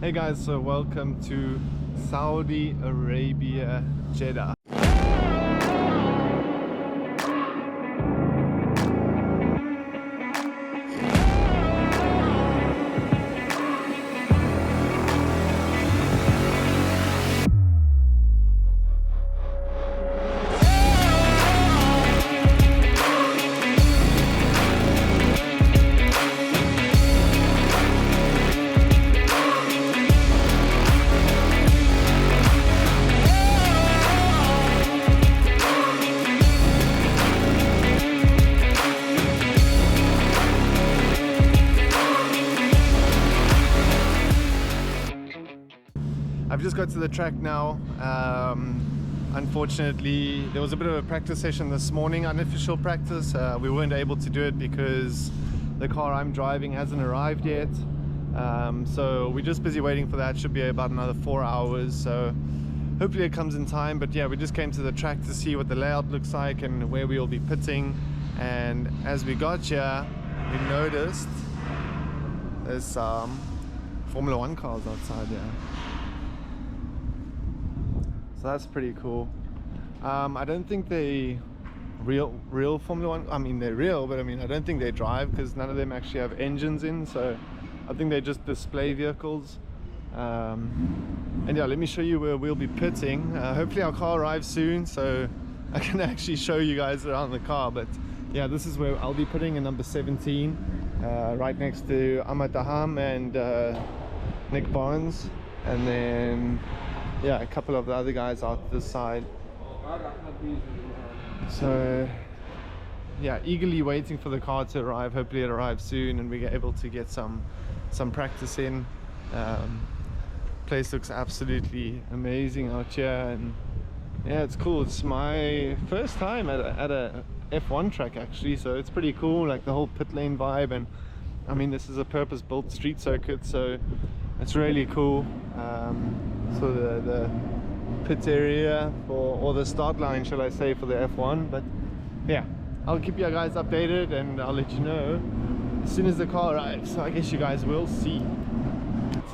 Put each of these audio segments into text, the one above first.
Hey guys, so welcome to Saudi Arabia, Jeddah. I've just got to the track now. Unfortunately, there was a bit of a practice session this morning, unofficial practice. We weren't able to do it because the car I'm driving hasn't arrived yet. So we're just busy waiting for that. Should be about another 4 hours. So hopefully it comes in time. But yeah, we just came to the track to see what the layout looks like and where we'll be pitting. And as we got here, we noticed there's some Formula 1 cars outside here. So that's pretty cool. I don't think they real Formula 1. I mean, they're real, but I mean, I don't think they drive because none of them actually have engines in. So I think they just display vehicles. And yeah, let me show you where we'll be pitting. Hopefully our car arrives soon, so I can actually show you guys around the car. But yeah, this is where I'll be putting in number 17, right next to Ahmad Daham and Nick Barnes, and then yeah, a couple of the other guys out this side. So yeah, eagerly waiting for the car to arrive. Hopefully it arrives soon and we're able to get some practice in. Place looks absolutely amazing out here, and yeah, it's cool. It's my first time at a F1 track actually, so it's pretty cool, like the whole pit lane vibe. And I mean, this is a purpose-built street circuit, so it's really cool. So the pit area or the start line, shall I say, for the F1. But yeah, I'll keep you guys updated and I'll let you know as soon as the car arrives. So I guess you guys will see.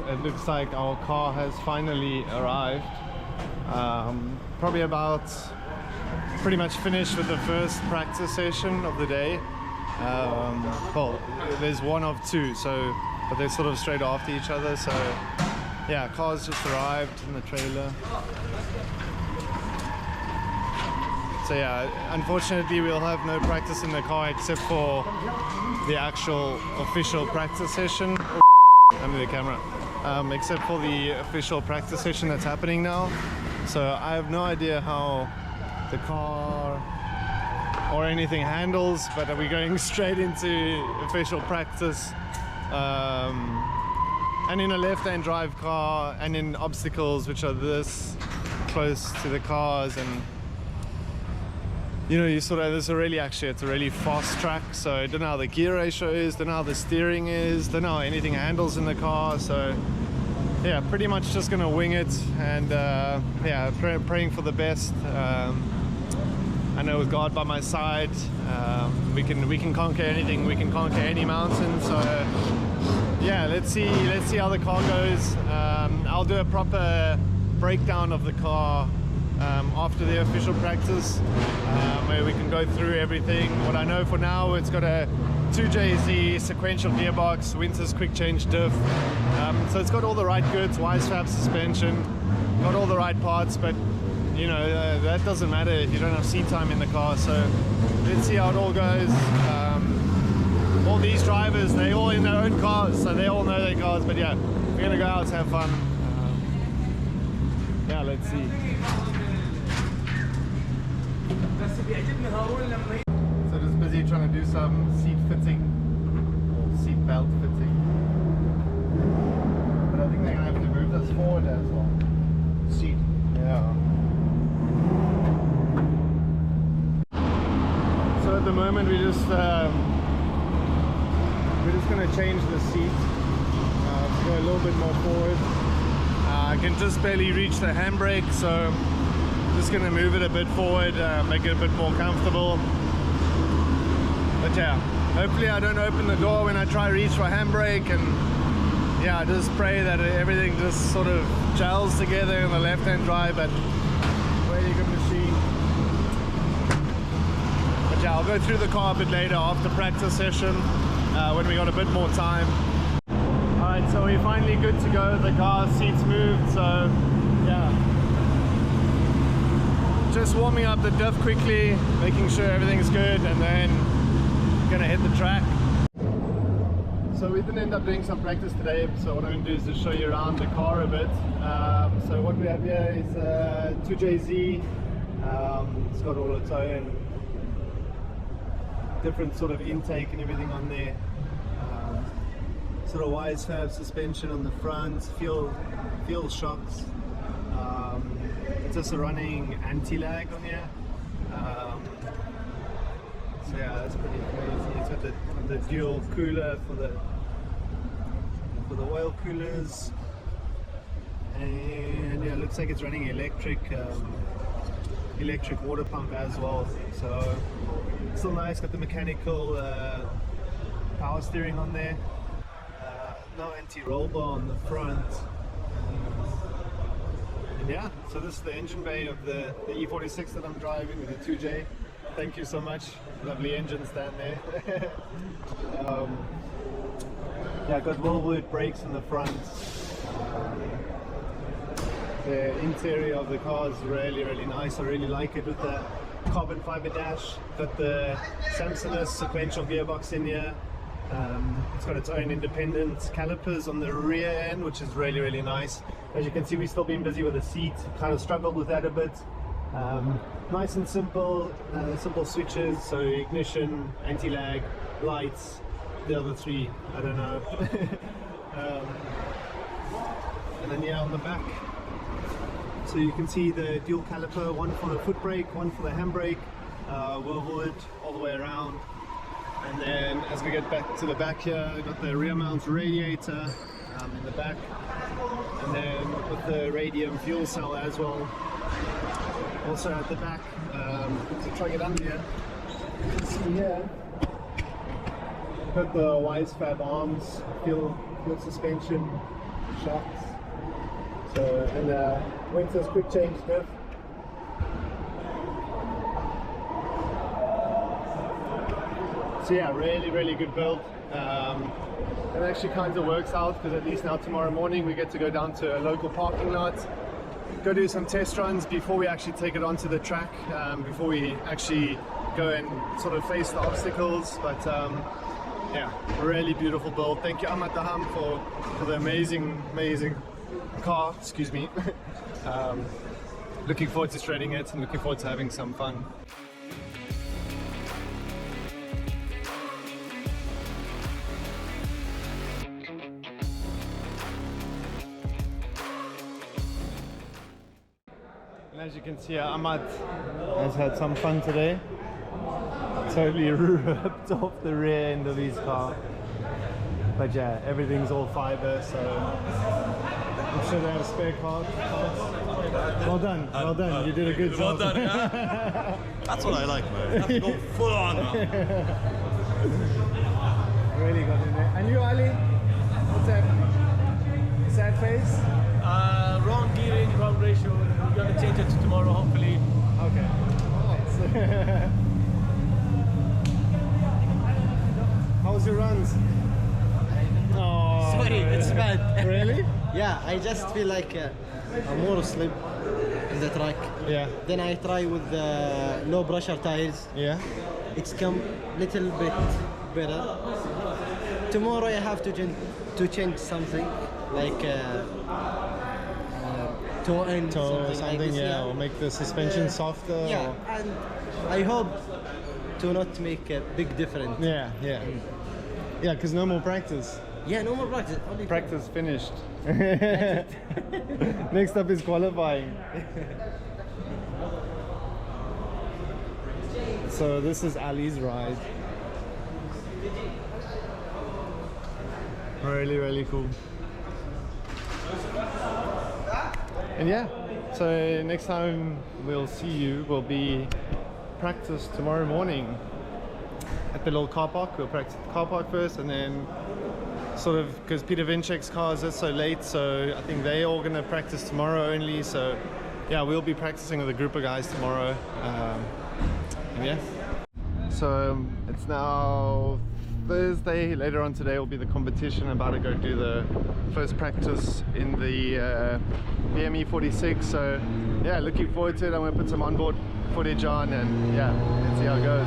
It looks like our car has finally arrived. Probably about pretty much finished with the first practice session of the day. Well, there's one of two, so but they're sort of straight after each other. So yeah, car's just arrived in the trailer. So yeah, unfortunately we'll have no practice in the car except for the actual official practice session. Under the camera. Except for the official practice session that's happening now. So I have no idea how the car or anything handles, but we're going straight into official practice. And in a left-hand drive car and in obstacles which are this close to the cars, and you know, you sort of, it's a really fast track, so I don't know how the gear ratio is, don't know how the steering is, don't know how anything handles in the car. So yeah, pretty much just gonna wing it, and yeah, praying for the best. I know with God by my side, we can conquer anything, we can conquer any mountain. So yeah, let's see how the car goes. I'll do a proper breakdown of the car after the official practice, where we can go through everything. What I know for now, it's got a 2JZ sequential gearbox, Winter's quick change diff, so it's got all the right goods, Wisefab suspension, got all the right parts. But you know, that doesn't matter if you don't have seat time in the car. So let's see how it all goes. All these drivers, they all in their own cars, so they all know their cars. But yeah, we're gonna go out to have fun. Yeah, let's see. So just busy trying to do some seat fitting or seat belt fitting, but I think they're gonna have to move this forward as well. Seat. Yeah. So at the moment we're just gonna change the seat to go a little bit more forward. I can just barely reach the handbrake, so just gonna move it a bit forward, make it a bit more comfortable. But yeah, hopefully I don't open the door when I try to reach for handbrake, and yeah, I just pray that everything just sort of gels together in the left-hand drive, but really good machine. But yeah, I'll go through the car a bit later after practice session when we got a bit more time. Alright, so we're finally good to go. The car seats moved, so yeah. Just warming up the diff quickly, making sure everything's good, and then gonna hit the track. So we didn't end up doing some practice today, so what I'm going to do is just show you around the car a bit. So what we have here is 2JZ. It's got all its own different sort of intake and everything on there. Sort of wise fab suspension on the front, fuel shocks. It's just a running anti-lag on here. So yeah, that's pretty crazy. It's got the dual cooler for the oil coolers, and yeah, it looks like it's running electric water pump as well. So it's still nice. Got the mechanical power steering on there. No anti-roll bar on the front. And yeah, so this is the engine bay of the E46 that I'm driving with the 2J. Thank you so much. Lovely engine stand there. Yeah, got Volvo brakes in the front. The interior of the car is really, really nice. I really like it with the carbon fiber dash. Got the Samsonite sequential gearbox in here. It's got its own independent calipers on the rear end, which is really, really nice. As you can see, we've still been busy with the seat. Kind of struggled with that a bit. Nice and simple, simple switches, so ignition, anti-lag, lights, the other three, I don't know. And then yeah, on the back, so you can see the dual caliper, one for the foot brake, one for the handbrake, Whirlwood all the way around. And then as we get back to the back here, we've got the rear mount radiator in the back, and then with the radium fuel cell as well. Also at the back, to try it under here, you can see here, got the wise fab arms, fuel suspension, shocks, so, and Winter's quick change diff. So yeah, really, really good build. It actually kind of works out because at least now tomorrow morning we get to go down to a local parking lot, go do some test runs before we actually take it onto the track, before we actually go and sort of face the obstacles. But yeah, really beautiful build. Thank you Ahmad Daham for the amazing car, excuse me. Looking forward to shredding it and looking forward to having some fun. As you can see, Ahmad has had some fun today. Totally ripped off the rear end of his car. But yeah, everything's all fiber, so I'm sure they have spare parts. Well done, well done. You did a good job. Well done, yeah. That's what I like, man. You have to go full on now. Really got in there. And you, Ali? What's happening? Sad face? Wrong gearing, wrong ratio. We're gonna change it tomorrow, hopefully. Okay. Nice. How was your runs? Oh, Sorry, it's bad. Really? Yeah, I just feel like I'm more asleep in the track. Yeah. Then I try with the low pressure tires. Yeah. It's come little bit better. Tomorrow I have to change something like toe end something like this, yeah, or make the suspension softer. Yeah, or... and I hope to not make a big difference. Yeah, yeah. Yeah, because no more practice. Yeah, no more practice. Only Practice finished. Next up is qualifying. So this is Ali's ride. Really, really cool. And yeah, so next time we'll see you will be practice tomorrow morning at the little car park. We'll practice at the car park first, and then sort of because Peter Vinchek's cars are so late, so I think they're all going to practice tomorrow only. So yeah, we'll be practicing with a group of guys tomorrow. And yeah, so it's now Thursday. Later on today will be the competition. I'm about to go do the first practice in the E46. So yeah, looking forward to it. I'm going to put some onboard footage on, and yeah, let's see how it goes.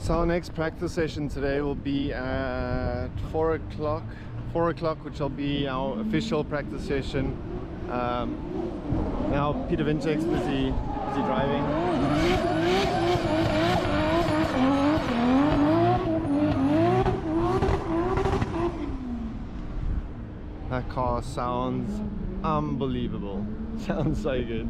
So our next practice session today will be at 4 o'clock, which will be our official practice session. Now Peter Vinchek's busy driving. That car sounds unbelievable. Sounds so good.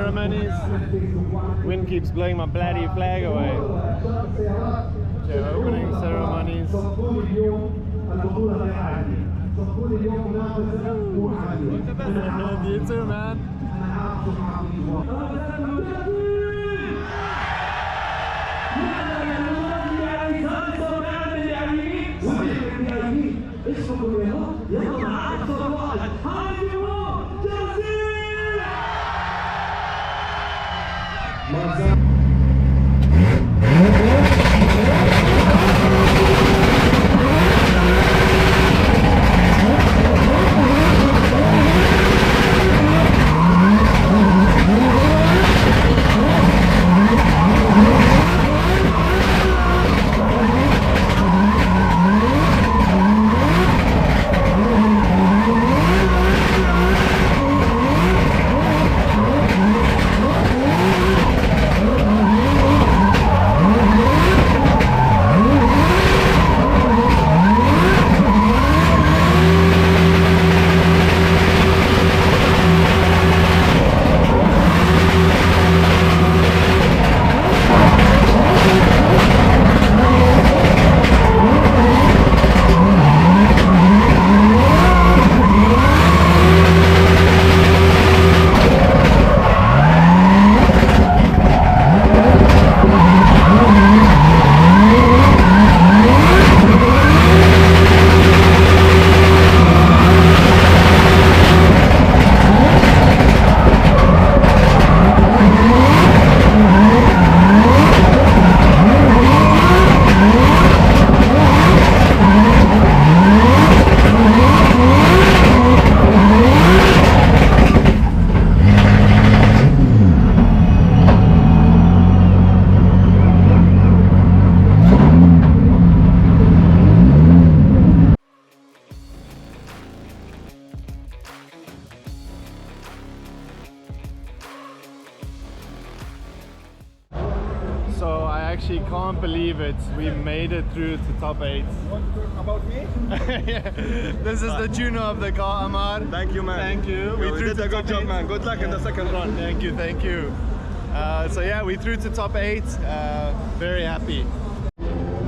ceremonies. Wind keeps blowing my bloody flag away. Okay, opening ceremonies. You too, man. So I actually can't believe it. We made it through to top 8. You want to talk about me? Yeah. This is the tuner of the car, Ahmad. Thank you, man. Thank you. We did a good job, man. Good luck in the second run. Thank you, thank you. So yeah, we threw to top 8. Very happy.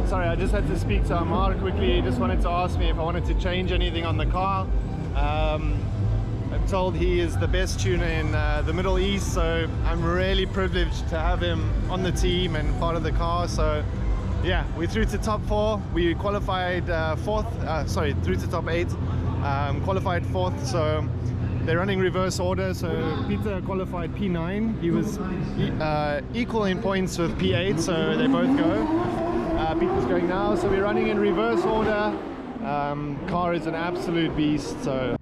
Sorry, I just had to speak to Ahmad quickly. He just wanted to ask me if I wanted to change anything on the car. I'm told he is the best tuner in the Middle East, so I'm really privileged to have him on the team and part of the car. So yeah, we threw to top 4. We qualified 4th, sorry, through to top 8, qualified 4th. So they're running reverse order. So Peter qualified P9. He was equal in points with P8, so they both go. Peter's going now, so we're running in reverse order. Car is an absolute beast. So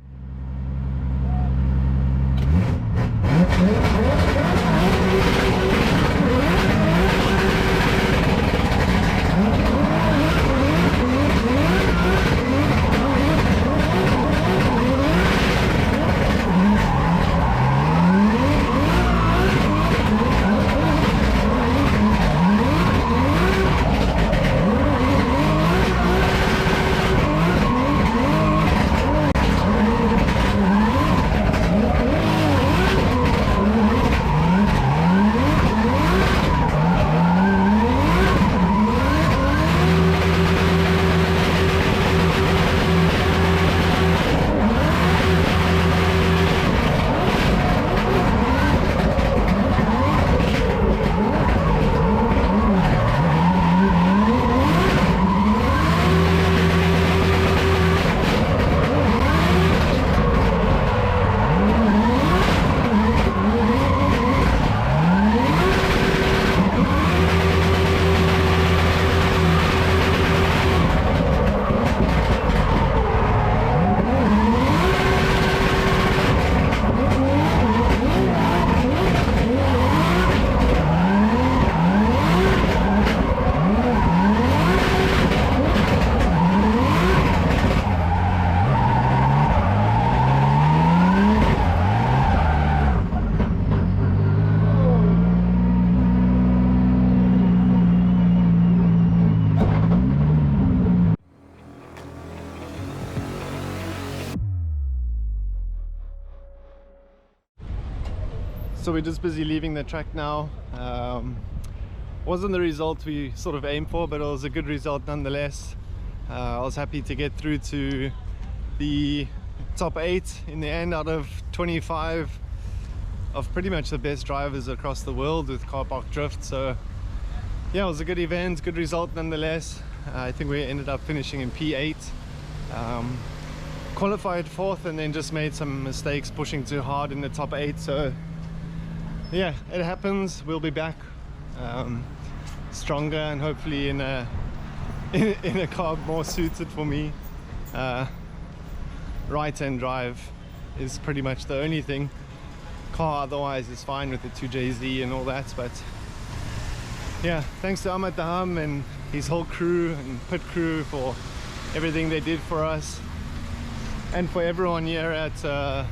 So we're just busy leaving the track now. Wasn't the result we sort of aimed for, but it was a good result nonetheless. I was happy to get through to the top 8 in the end out of 25 of pretty much the best drivers across the world with car park drift. So yeah, it was a good event, good result nonetheless. I think we ended up finishing in P8. Qualified 4th and then just made some mistakes pushing too hard in the top 8. So yeah, it happens. We'll be back stronger and hopefully in a car more suited for me. Right hand drive is pretty much the only thing. Car otherwise is fine with the 2JZ and all that, but yeah, thanks to Ahmad Daham and his whole crew and pit crew for everything they did for us, and for everyone here at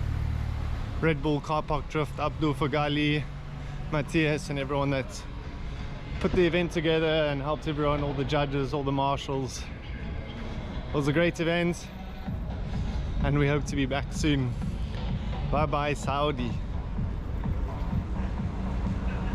Red Bull Car Park Drift, Abdul Fagali, Matthias, and everyone that put the event together and helped everyone, all the judges, all the marshals. It was a great event and we hope to be back soon. Bye bye Saudi.